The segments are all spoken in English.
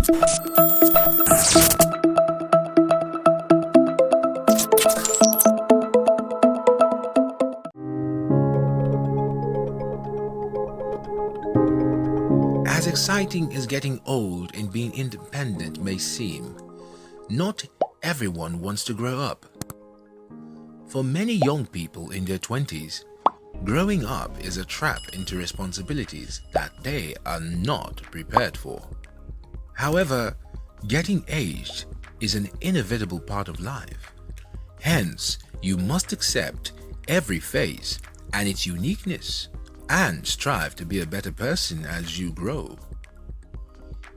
As exciting as getting old and being independent may seem, not everyone wants to grow up. For many young people in their 20s, growing up is a trap into responsibilities that they are not prepared for. However, getting aged is an inevitable part of life. Hence, you must accept every phase and its uniqueness and strive to be a better person as you grow.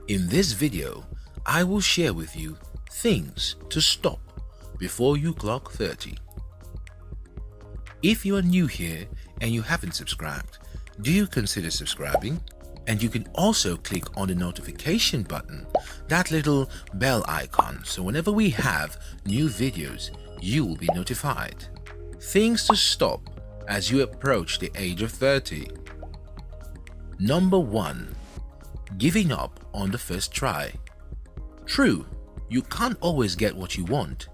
In this video, I will share with you things to stop before you clock 30. If you are new here and you haven't subscribed, do consider subscribing, and you can also click on the notification button, that little bell icon, so whenever we have new videos, you will be notified. Things to stop as you approach the age of 30. Number 1. Giving up on the first try. True, you can't always get what you want,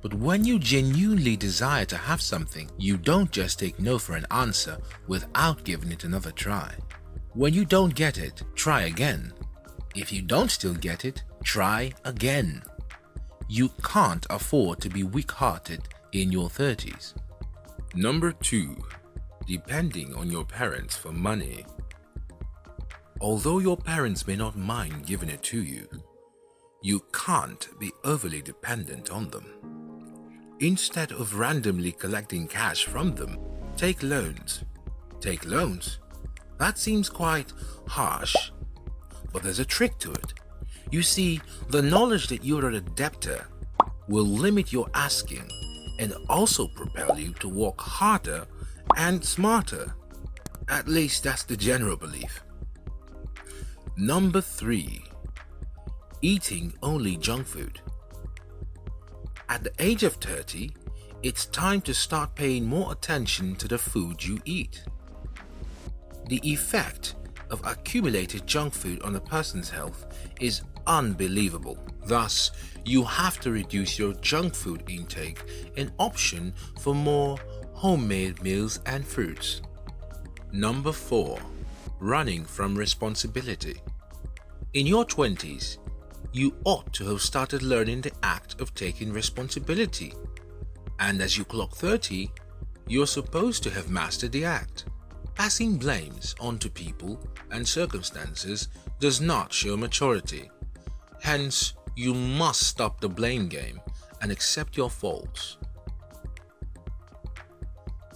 but when you genuinely desire to have something, you don't just take no for an answer without giving it another try. When you don't get it, try again. If you don't still get it, try again. You can't afford to be weak-hearted in your 30s. Number 2. Depending on your parents for money. Although your parents may not mind giving it to you, you can't be overly dependent on them. Instead of randomly collecting cash from them, take loans. Take loans? That seems quite harsh, but there's a trick to it. You see, the knowledge that you're a debtor will limit your asking and also propel you to work harder and smarter. At least that's the general belief. Number 3. Eating only junk food. At the age of 30, it's time to start paying more attention to the food you eat. The effect of accumulated junk food on a person's health is unbelievable. Thus, you have to reduce your junk food intake and option for more homemade meals and fruits. Number 4. Running from responsibility. In your 20s, you ought to have started learning the act of taking responsibility. And as you clock 30, you're supposed to have mastered the act. Passing blames onto people and circumstances does not show maturity. Hence, you must stop the blame game and accept your faults.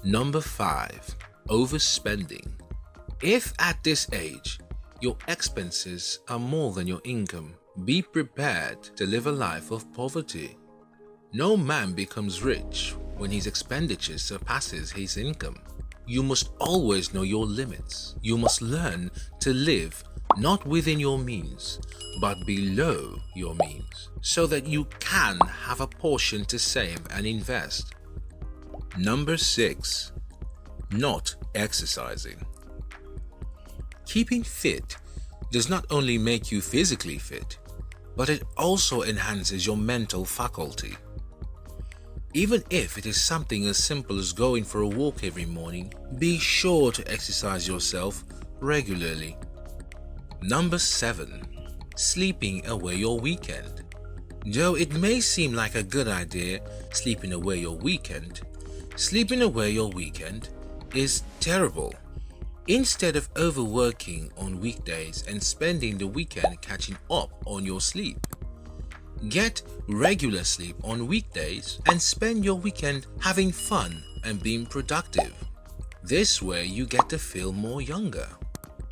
Number 5. Overspending. If at this age, your expenses are more than your income, be prepared to live a life of poverty. No man becomes rich when his expenditure surpasses his income. You must always know your limits. You must learn to live not within your means, but below your means, so that you can have a portion to save and invest. Number 6. Not exercising. Keeping fit does not only make you physically fit, but it also enhances your mental faculty. Even if it is something as simple as going for a walk every morning, be sure to exercise yourself regularly. Number 7. Sleeping away your weekend. Though it may seem like a good idea, sleeping away your weekend is terrible. Instead of overworking on weekdays and spending the weekend catching up on your sleep, get regular sleep on weekdays and spend your weekend having fun and being productive. This way you get to feel more younger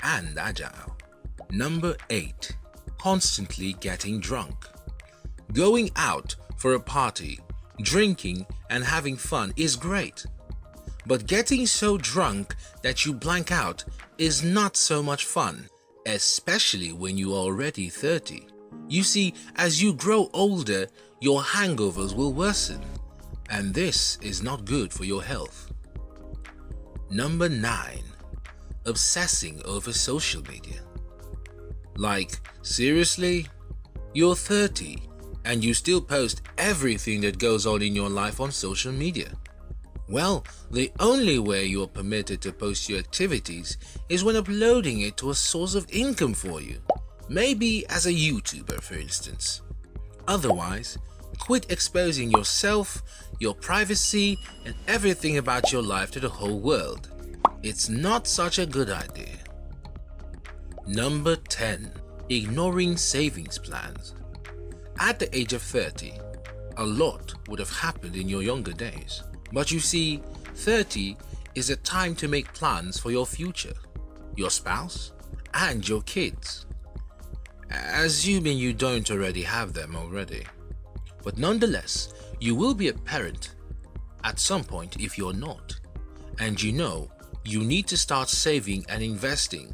and agile. Number 8. Constantly getting drunk. Going out for a party, drinking and having fun is great. But getting so drunk that you blank out is not so much fun, especially when you are already 30. You see, as you grow older, your hangovers will worsen, and this is not good for your health. Number 9. Obsessing over social media. Like, seriously? You're 30 and you still post everything that goes on in your life on social media. Well, the only way you're permitted to post your activities is when uploading it to a source of income for you. Maybe as a YouTuber, for instance. Otherwise, quit exposing yourself, your privacy, and everything about your life to the whole world. It's not such a good idea. Number 10. Ignoring savings plans. At the age of 30, a lot would have happened in your younger days. But you see, 30 is a time to make plans for your future, your spouse, and your kids. Assuming you don't already have them already. But nonetheless, you will be a parent at some point if you're not. And you know, you need to start saving and investing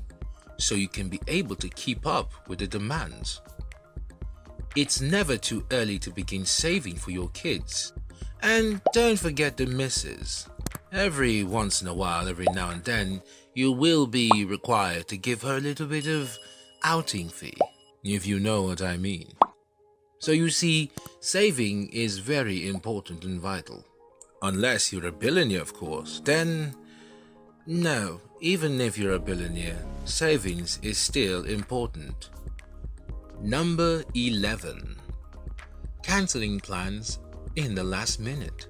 so you can be able to keep up with the demands. It's never too early to begin saving for your kids. And don't forget the missus. Every once in a while, every now and then, you will be required to give her a little bit of outing fee, if you know what I mean. So you see, saving is very important and vital. Unless you're a billionaire, of course, then no, even if you're a billionaire, savings is still important. Number 11. Cancelling plans in the last minute.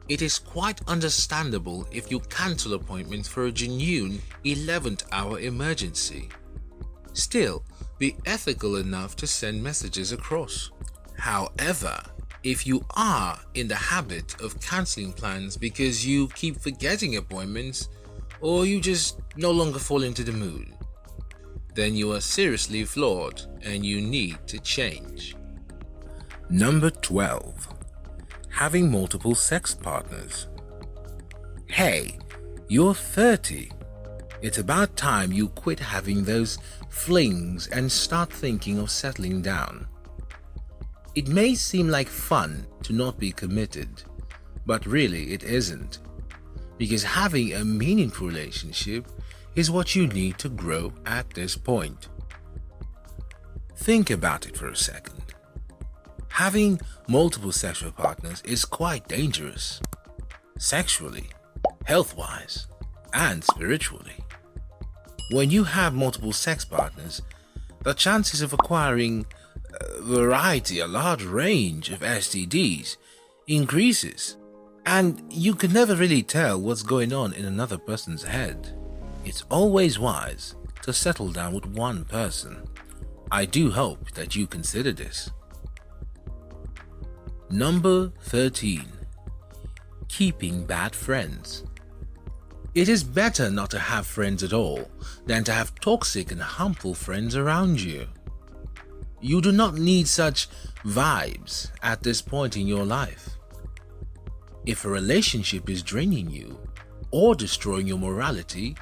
It is quite understandable if you cancel appointments for a genuine 11th hour emergency. Still, be ethical enough to send messages across. However, if you are in the habit of cancelling plans because you keep forgetting appointments or you just no longer fall into the mood, then you are seriously flawed and you need to change. Number 12. Having multiple sex partners. Hey, you're 30. It's about time you quit having those flings and start thinking of settling down. It may seem like fun to not be committed, but really it isn't. Because having a meaningful relationship is what you need to grow at this point. Think about it for a second. Having multiple sexual partners is quite dangerous. Sexually, health-wise, and spiritually. When you have multiple sex partners, the chances of acquiring a large range of STDs increases. And you can never really tell what's going on in another person's head. It's always wise to settle down with one person. I do hope that you consider this. Number 13. Keeping bad friends. It is better not to have friends at all than to have toxic and harmful friends around you. You do not need such vibes at this point in your life. If a relationship is draining you or destroying your morality,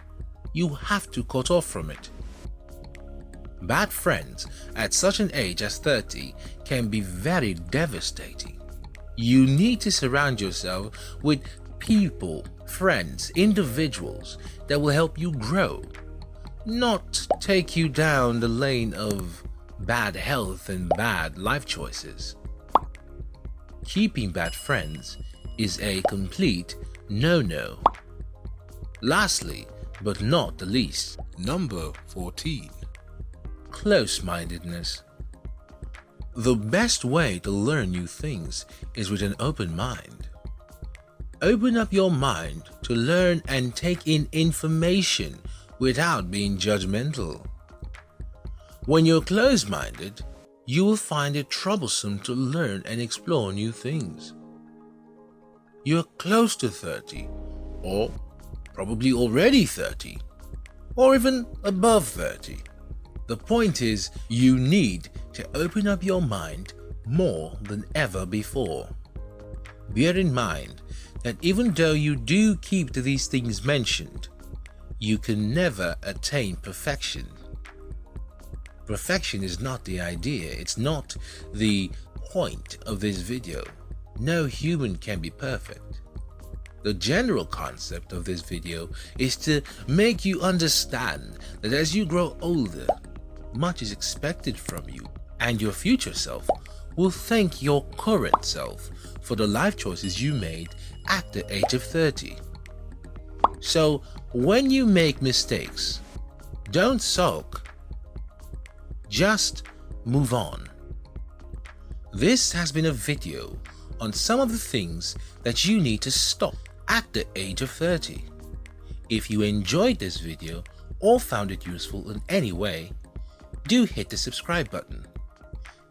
you have to cut off from it. Bad friends at such an age as 30 can be very devastating. You need to surround yourself with people, friends, individuals that will help you grow, not take you down the lane of bad health and bad life choices. Keeping bad friends is a complete no-no. Lastly, but not the least, number 14. Close-mindedness. The best way to learn new things is with an open mind. Open up your mind to learn and take in information without being judgmental. When you're close-minded, you will find it troublesome to learn and explore new things. You're close to 30, or probably already 30, or even above 30. The point is, you need to open up your mind more than ever before. Bear in mind that even though you do keep to these things mentioned, you can never attain perfection. Perfection is not the idea, it's not the point of this video. No human can be perfect. The general concept of this video is to make you understand that as you grow older, much is expected from you And your future self will thank your current self for the life choices you made at the age of 30. So when you make mistakes, don't sulk. Just move on. This has been a video on some of the things that you need to stop at the age of 30. If you enjoyed this video or found it useful in any way, do hit the subscribe button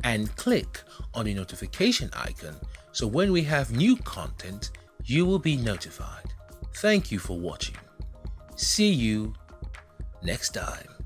and click on the notification icon so when we have new content, you will be notified. Thank you for watching. See you next time.